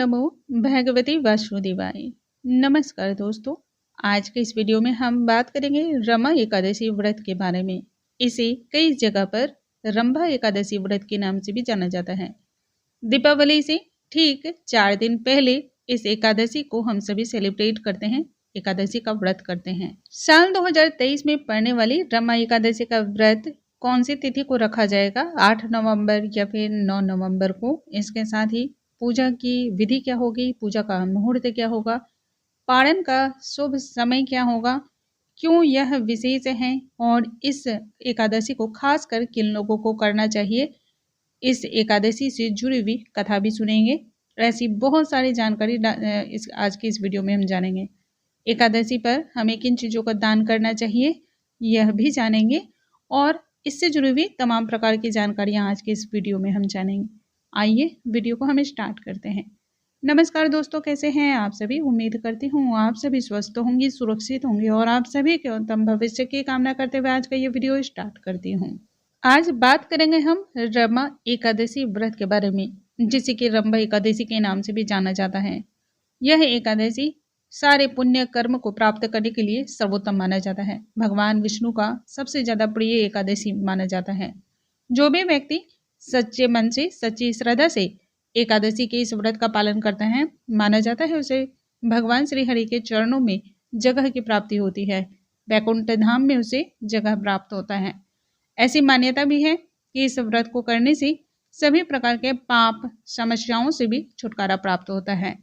नमो भगवती वासुदेवाय। नमस्कार दोस्तों, आज के इस वीडियो में हम बात करेंगे रमा एकादशी व्रत के बारे में। इसे कई जगह पर रंभा एकादशी व्रत के नाम से भी जाना जाता है। दीपावली से ठीक 4 दिन पहले इस एकादशी को हम सभी सेलिब्रेट करते हैं, एकादशी का व्रत करते हैं। साल 2023 में पड़ने वाली रमा एकादशी का व्रत कौन सी तिथि को रखा जाएगा, 8 नवंबर या फिर 9 नवंबर को। इसके साथ ही पूजा की विधि क्या होगी, पूजा का मुहूर्त क्या होगा, पारण का शुभ समय क्या होगा, क्यों यह विशेष है और इस एकादशी को खासकर किन लोगों को करना चाहिए, इस एकादशी से जुड़ी हुई कथा भी सुनेंगे। ऐसी बहुत सारी जानकारी आज की इस वीडियो में हम जानेंगे। एकादशी पर हमें किन चीज़ों का दान करना चाहिए यह भी जानेंगे और इससे जुड़ी हुई तमाम प्रकार की जानकारियाँ आज के इस वीडियो में हम जानेंगे। आइए वीडियो को हम स्टार्ट करते हैं। नमस्कार दोस्तों, कैसे हैं आप सभी। उम्मीद करती हूँ आप सभी स्वस्थ होंगे, सुरक्षित होंगे और आप सभी के उत्तम भविष्य की कामना करते हुए आज का ये वीडियो स्टार्ट करती हूँ। आज बात करेंगे हम रमा एकादशी व्रत के बारे में, जिसे कि रंभा एकादशी के नाम से भी जाना जाता है। यह एकादशी सारे पुण्य कर्म को प्राप्त करने के लिए सर्वोत्तम माना जाता है। भगवान विष्णु का सबसे ज्यादा प्रिय एकादशी माना जाता है। जो भी व्यक्ति सच्चे मन से, सच्ची श्रद्धा से एकादशी के इस व्रत का पालन करते हैं, माना जाता है उसे भगवान श्री हरि के चरणों में जगह की प्राप्ति होती है। वैकुंठ धाम में उसे जगह प्राप्त होता है। ऐसी मान्यता भी है कि इस व्रत को करने से सभी प्रकार के पाप समस्याओं से भी छुटकारा प्राप्त होता है।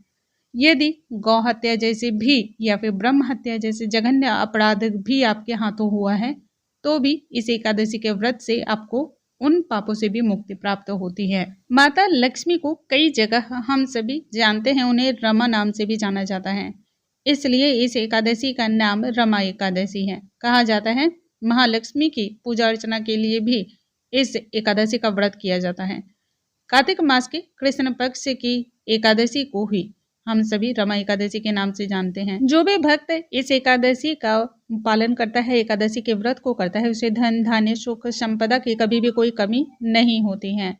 यदि गौ हत्या जैसे भी या फिर ब्रह्म हत्या जैसे जघन्य अपराध भी आपके हाथों हुआ है, तो भी इस एकादशी के व्रत से आपको उन पापों से भी मुक्ति प्राप्त होती है। माता लक्ष्मी को कई जगह हम सभी जानते हैं, उन्हें रमा नाम से भी जाना जाता है। इसलिए इस एकादशी का नाम रमा एकादशी है। कहा जाता है महालक्ष्मी की पूजा अर्चना के लिए भी इस एकादशी का व्रत किया जाता है। कार्तिक मास के कृष्ण पक्ष की एकादशी को ही हम सभी रमा एकादशी के नाम से जानते हैं। जो भी भक्त इस एकादशी का पालन करता है, एकादशी के व्रत को करता है, उसे धन धान्य सुख संपदा की कभी भी कोई कमी नहीं होती है।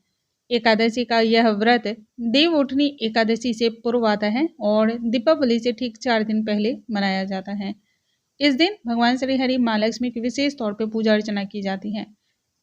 एकादशी का यह व्रत देव उठनी एकादशी से पूर्व आता है और दीपावली से ठीक 4 दिन पहले मनाया जाता है। इस दिन भगवान श्री हरि माँ लक्ष्मी की विशेष तौर पर पूजा अर्चना की जाती है।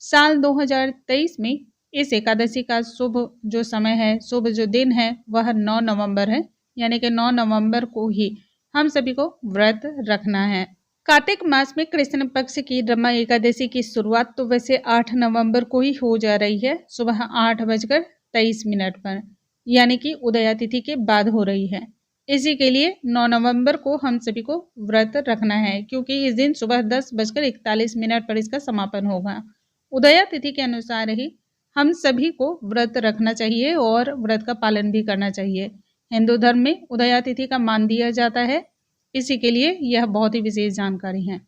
साल 2023 में इस एकादशी का शुभ जो समय है, शुभ जो दिन है, वह 9 नवंबर है। यानी कि 9 नवंबर को ही हम सभी को व्रत रखना है। कार्तिक मास में कृष्ण पक्ष की रमा एकादशी की शुरुआत तो वैसे 8 नवंबर को ही हो जा रही है, सुबह 8:23 पर, यानी कि उदया तिथि के बाद हो रही है। इसी के लिए 9 नवंबर को हम सभी को व्रत रखना है, क्योंकि इस दिन सुबह 10:41 पर इसका समापन होगा। उदया तिथि के अनुसार ही हम सभी को व्रत रखना चाहिए और व्रत का पालन भी करना चाहिए। हिंदू धर्म में उदया तिथि का मान दिया जाता है, इसी के लिए यह बहुत ही विशेष जानकारी है।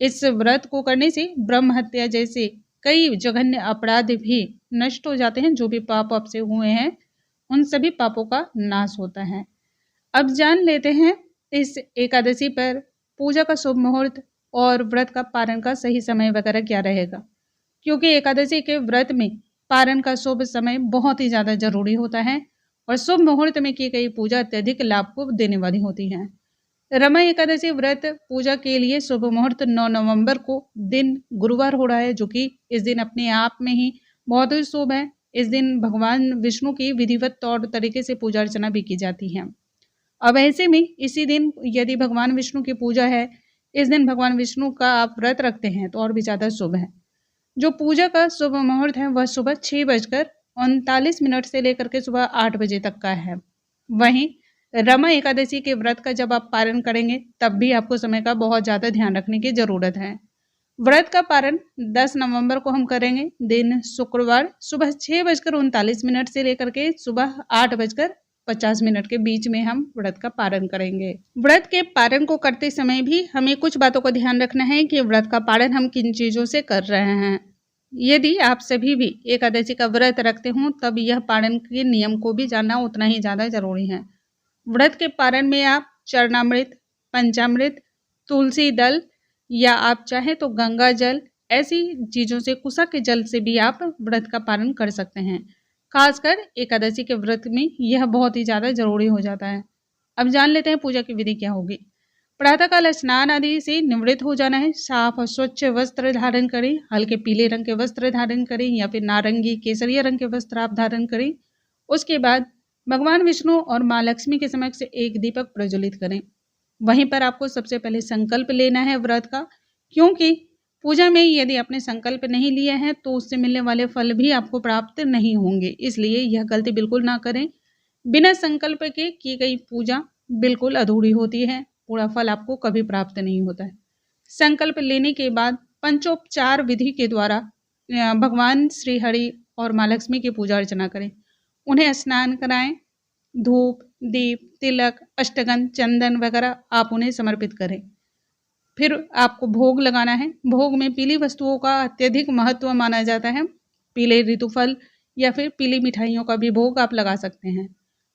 इस व्रत को करने से ब्रह्म हत्या जैसे कई जघन्य अपराध भी नष्ट हो जाते हैं। जो भी पाप आपसे हुए हैं, उन सभी पापों का नाश होता है। अब जान लेते हैं इस एकादशी पर पूजा का शुभ मुहूर्त और व्रत का पारण का सही समय वगैरह क्या रहेगा, क्योंकि एकादशी के व्रत में पारण का शुभ समय बहुत ही ज्यादा जरूरी होता है और शुभ मुहूर्त में की गई पूजा अत्यधिक लाभ को देने वाली होती है। रमा एकादशी व्रत पूजा के लिए शुभ मुहूर्त 9 नवंबर को दिन गुरुवार हो रहा है, जो कि इस दिन अपने आप में ही बहुत ही शुभ है। इस दिन भगवान विष्णु की विधिवत तौर तरीके से पूजा अर्चना भी की जाती है। अब ऐसे में इसी दिन यदि भगवान विष्णु की पूजा है, इस दिन भगवान विष्णु का आप व्रत रखते हैं तो और भी ज्यादा शुभ है। जो पूजा का शुभ मुहूर्त है वह सुबह 6:39 से लेकर के सुबह 8 बजे तक का है। वहीं रमा एकादशी के व्रत का जब आप पारण करेंगे तब भी आपको समय का बहुत ज़्यादा ध्यान रखने की ज़रूरत है। व्रत का पारण 10 नवंबर को हम करेंगे, दिन शुक्रवार, सुबह 6:39 से लेकर के सुबह 8:50 के बीच में हम व्रत का पारण करेंगे। व्रत के पारण को करते समय भी हमें कुछ बातों का ध्यान रखना है कि व्रत का पारण हम किन चीज़ों से कर रहे हैं। यदि आप सभी भी एकादशी का व्रत रखते हों तब यह पारण के नियम को भी जानना उतना ही ज़्यादा जरूरी है। व्रत के पारण में आप चरणामृत, पंचामृत, तुलसी दल या आप चाहें तो गंगा जल, ऐसी चीज़ों से, कुशा के जल से भी आप व्रत का पारण कर सकते हैं। खासकर एकादशी के व्रत में यह बहुत ही ज़्यादा जरूरी हो जाता है। अब जान लेते हैं पूजा की विधि क्या होगी। प्रातःकाल स्नान आदि से निवृत्त हो जाना है। साफ और स्वच्छ वस्त्र धारण करें। हल्के पीले रंग के वस्त्र धारण करें या फिर नारंगी केसरिया रंग के वस्त्र आप धारण करें। उसके बाद भगवान विष्णु और माँ लक्ष्मी के समक्ष एक दीपक प्रज्वलित करें। वहीं पर आपको सबसे पहले संकल्प लेना है व्रत का, क्योंकि पूजा में यदि आपने संकल्प नहीं लिया है तो उससे मिलने वाले फल भी आपको प्राप्त नहीं होंगे, इसलिए यह गलती बिल्कुल ना करें। बिना संकल्प के की गई पूजा बिल्कुल अधूरी होती है, पूरा फल आपको कभी प्राप्त नहीं होता है। संकल्प लेने के बाद पंचोपचार विधि के द्वारा भगवान श्री हरि और माँ लक्ष्मी की पूजा अर्चना करें। उन्हें स्नान कराएं। धूप, दीप, तिलक, अष्टगंध, चंदन वगैरह आप उन्हें समर्पित करें। फिर आपको भोग लगाना है। भोग में पीली वस्तुओं का अत्यधिक महत्व माना जाता है। पीले ऋतुफल या फिर पीली मिठाइयों का भी भोग आप लगा सकते हैं।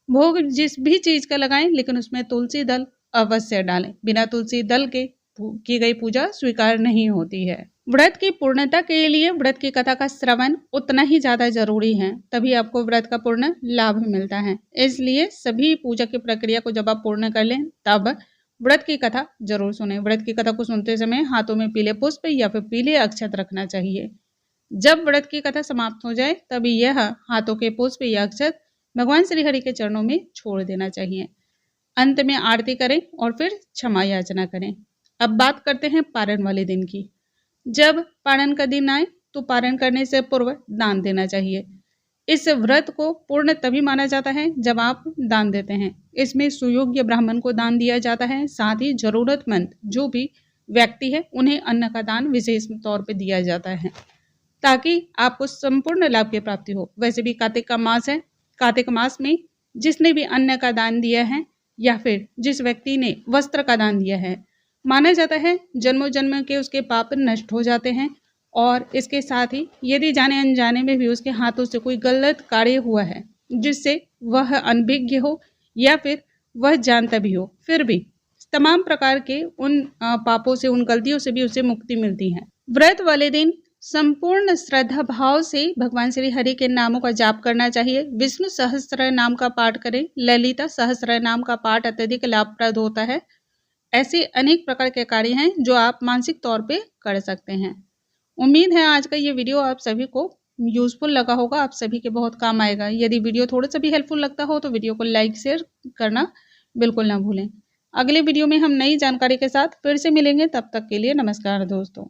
भोग जिस भी चीज़ का लगाएं, लेकिन उसमें तुलसी दल अवश्य डालें। बिना तुलसी दल के की गई पूजा स्वीकार नहीं होती है। व्रत की पूर्णता के लिए व्रत की कथा का श्रवण उतना ही ज़्यादा जरूरी है, तभी आपको व्रत का पूर्ण लाभ मिलता है। इसलिए सभी पूजा की प्रक्रिया को जब आप पूर्ण कर लें तब व्रत की कथा जरूर सुने। व्रत की कथा को सुनते समय हाथों में पीले पुष्प या फिर पीले अक्षत रखना चाहिए। जब व्रत की कथा समाप्त हो जाए तभी यह हाथों के पुष्प या अक्षत भगवान श्री हरि के चरणों में छोड़ देना चाहिए। अंत में आरती करें और फिर क्षमा याचना करें। अब बात करते हैं पारण वाले दिन की। जब पारण का दिन आए तो पारण करने से पूर्व दान देना चाहिए। इस व्रत को पूर्ण तभी माना जाता है जब आप दान देते हैं। इसमें सुयोग्य ब्राह्मण को दान दिया जाता है। साथ ही जरूरतमंद जो भी व्यक्ति है उन्हें अन्न का दान विशेष तौर पर दिया जाता है, ताकि आपको संपूर्ण लाभ की प्राप्ति हो। वैसे भी कार्तिक का मास है। कार्तिक मास में जिसने भी अन्न का दान दिया है या फिर जिस व्यक्ति ने वस्त्र का दान दिया है, माना जाता है जन्मों जन्म के उसके पाप नष्ट हो जाते हैं। और इसके साथ ही यदि जाने अनजाने में भी उसके हाथों से कोई गलत कार्य हुआ है जिससे वह अनभिज्ञ हो या फिर वह जानता भी हो, फिर भी तमाम प्रकार के उन पापों से, उन गलतियों से भी उसे मुक्ति मिलती है। व्रत वाले दिन संपूर्ण श्रद्धा भाव से भगवान श्री हरि के नामों का जाप करना चाहिए। विष्णु सहस्त्र नाम का पाठ करें। ललिता सहस्त्र नाम का पाठ अत्यधिक लाभप्रद होता है। ऐसे अनेक प्रकार के कार्य हैं जो आप मानसिक तौर पे कर सकते हैं। उम्मीद है आज का ये वीडियो आप सभी को यूजफुल लगा होगा, आप सभी के बहुत काम आएगा। यदि वीडियो थोड़ा सा भी हेल्पफुल लगता हो तो वीडियो को लाइक शेयर करना बिल्कुल ना भूलें। अगले वीडियो में हम नई जानकारी के साथ फिर से मिलेंगे। तब तक के लिए नमस्कार दोस्तों।